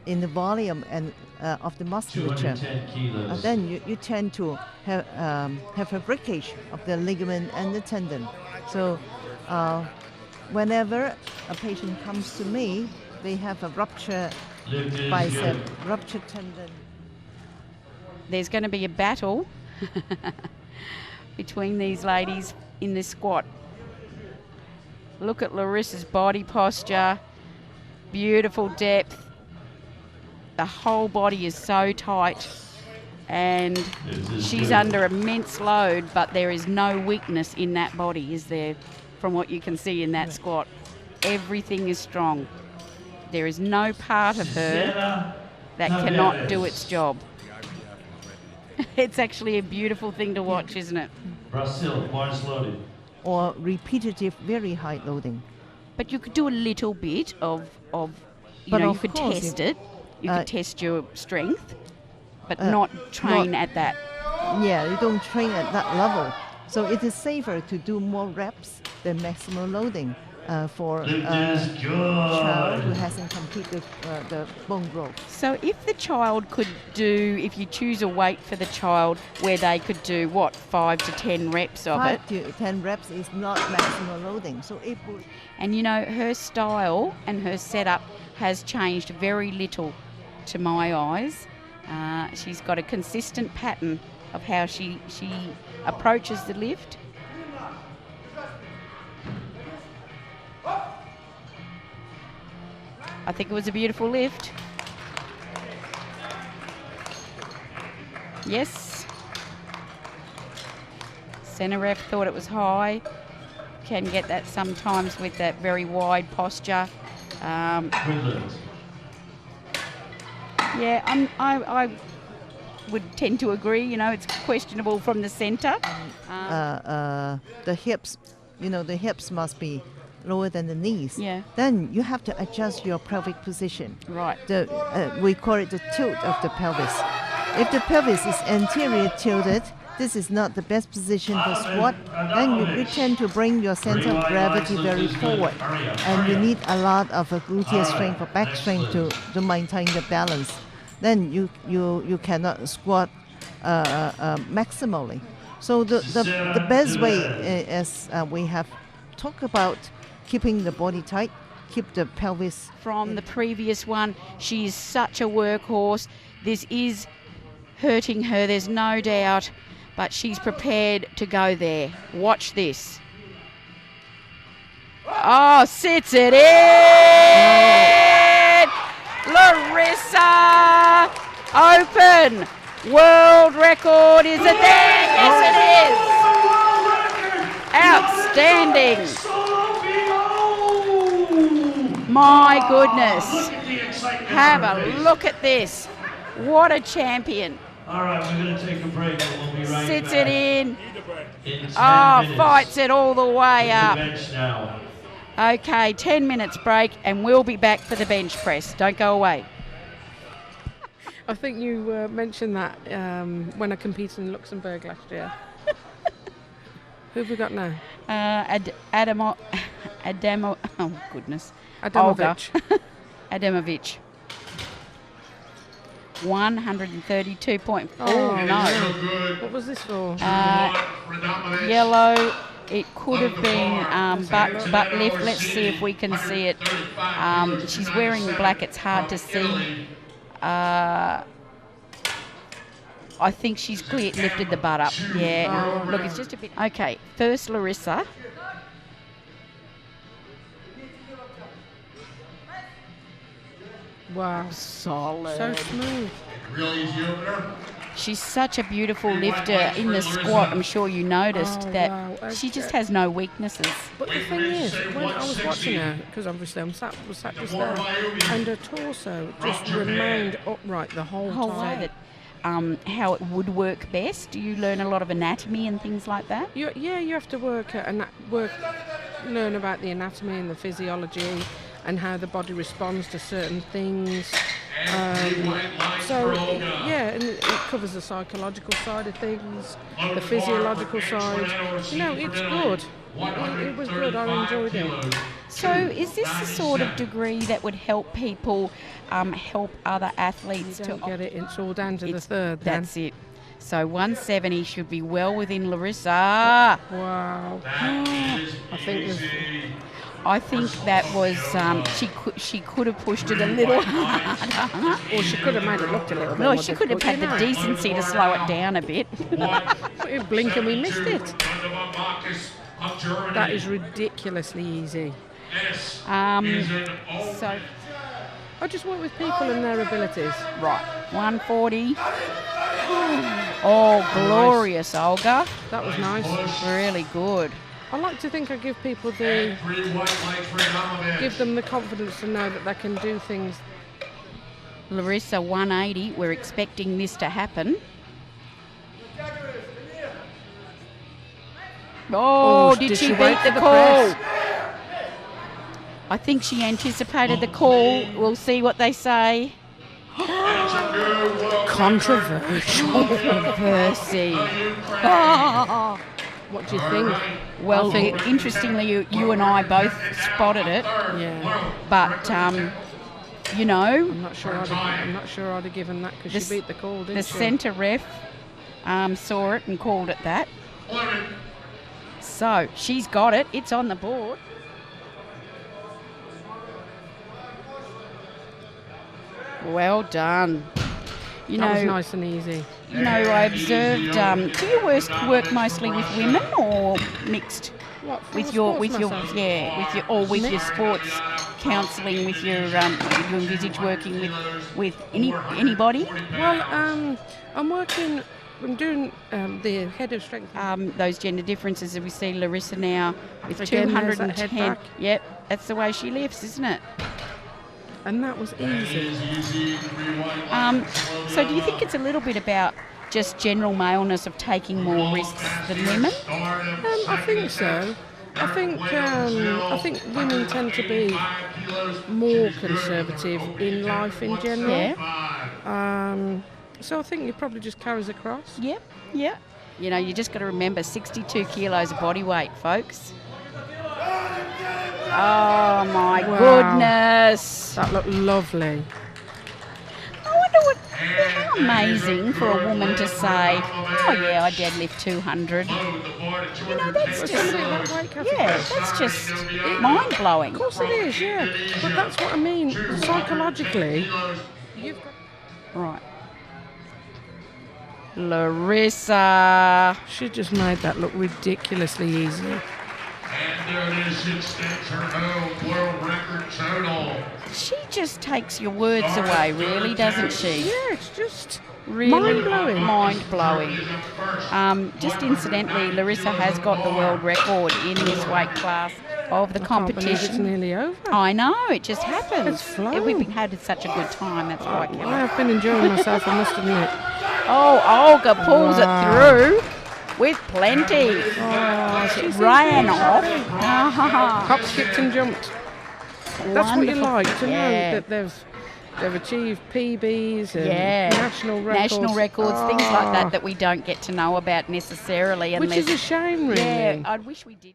in the volume and of the musculature, then you tend to have a breakage of the ligament and the tendon. So whenever a patient comes to me, they have a ruptured bicep, ruptured tendon. There's going to be a battle between these ladies in this squat. Look at Larisa's body posture, beautiful depth. The whole body is so tight and she's under immense load, but there is no weakness in that body, is there, from what you can see in that squat? Everything is strong. There is no part of her that cannot do its job. It's actually a beautiful thing to watch, isn't it? Brazil, large loaded. Or repetitive, very high loading. But you could do a little bit of you could test it. You could test your strength, but not train at that. Yeah, you don't train at that level. So it is safer to do more reps than maximum loading for a child who hasn't completed the bone growth. So if the child could do, if you choose a weight for the child where they could do, 5 to 10 reps of it? 5 to 10 reps is not maximum loading. So it would. And you know, her style and her setup has changed very little to my eyes. She's got a consistent pattern of how she approaches the lift. I think it was a beautiful lift. Yes. Centre ref thought it was high. Can get that sometimes with that very wide posture. Yeah, I would tend to agree. You know, it's questionable from the centre. The hips, the hips must be lower than the knees. Yeah. Then you have to adjust your pelvic position. Right. We call it the tilt of the pelvis. If the pelvis is anterior tilted, this is not the best position for squat. Then you tend to bring your center of gravity very forward, and you need a lot of gluteal strength or back strength to maintain the balance. Then you cannot squat maximally. So the best way, as we have talked about, keeping the body tight, keep the pelvis. From the previous one, she is such a workhorse. This is hurting her, there's no doubt, but she's prepared to go there. Watch this. Oh, sits it in! Larisa, open. World record, is it there? Yes, it is. Outstanding. My goodness. Have a look at this. What a champion. All right, we're going to take a break, but we'll be right Sits back. it in. In 10 minutes. Fights it all the way up. Bench now. Okay, 10 minutes break, and we'll be back for the bench press. Don't go away. I think you mentioned that when I competed in Luxembourg last year. Who have we got now? Oh, goodness. Adamovich. Olga. Adamovich. 132.4. Oh, no. What was this for? Yellow. It could have been butt lift. Let's see if we can see it. She's wearing black. It's hard to see. I think she's lifted the butt up. Yeah. Look, it's just a bit. Okay. First, Larisa. Wow. Solid. So smooth. Real easy opener. She's such a beautiful lifter in the squat. I'm sure you noticed that she just has no weaknesses. But the thing is, when I was watching her, because obviously I was sat just there, and her torso just remained upright the whole time. So that how it would work best. Do you learn a lot of anatomy and things like that? You have to learn about the anatomy and the physiology and how the body responds to certain things. So, yeah, and it covers the psychological side of things, the physiological side. You know, it's good. It was good. I enjoyed it. So is this the sort of degree that would help people help other athletes You to don't get it. It's all down to the third. Then. That's it. So 170 should be well within Larisa. Wow. I think that was she could have pushed it a little harder. Or she could have made it look a little bit No, more she could have had difficult, the you know. decency to slow it down a bit. We blink and we missed it. That is ridiculously easy. So I just work with people and their abilities. right, 140. Oh, glorious, Olga. That was nice. Really good. I like to think I give people give them the confidence to know that they can do things. Larisa 180. We're expecting this to happen. Oh, did she beat the call? I think she anticipated the call. We'll see what they say. Controversial. Percy. What do you think? Well, interestingly, you and I both spotted it. Yeah. But, you know, I'm not sure I'd have given that because she beat the call, didn't the she? centre ref saw it and called it that. So she's got it. It's on the board. Well done. You That know, was nice and easy. You know, I observed. Do you work mostly with women or mixed? What, With your sports counselling, with your you envisage working with anybody? Well, I'm doing the head of strength. Those gender differences that we see Larisa now with Again, there's that head 210. back. Yep, that's the way she lifts, isn't it? And that was easy. So do you think it's a little bit about just general maleness of taking more risks than women? I think so. I think women tend to be more conservative in life in general. Yeah. So I think it probably just carries across. Yep. You know, you just got to remember 62 kilos of body weight, folks. Oh my goodness. That looked lovely. I wonder how amazing for a woman to say, oh yeah, I deadlift 200. You know, that's just mind-blowing. Of course it is, yeah. But that's what I mean. Psychologically, Right. Larisa. she just made that look ridiculously easy. And there it is, she extends her own world record total. She just takes your words away, really, doesn't she? Yeah, it's just Really mind-blowing. Just incidentally, Larisa has got the world record in this weight class of the It's competition. nearly over. I know, it just happens. It's flown. We've had such a good time, that's why, Kelly. I have been enjoying myself, I must admit. Oh, Olga pulls it through with plenty. It ran off. Hop, skipped and jumped. That's what you Wonderful. like to know, Yeah. that they've achieved PBs and Yeah. national records. National records, things like that we don't get to know about necessarily. Which is a shame, really. Yeah, I wish we did.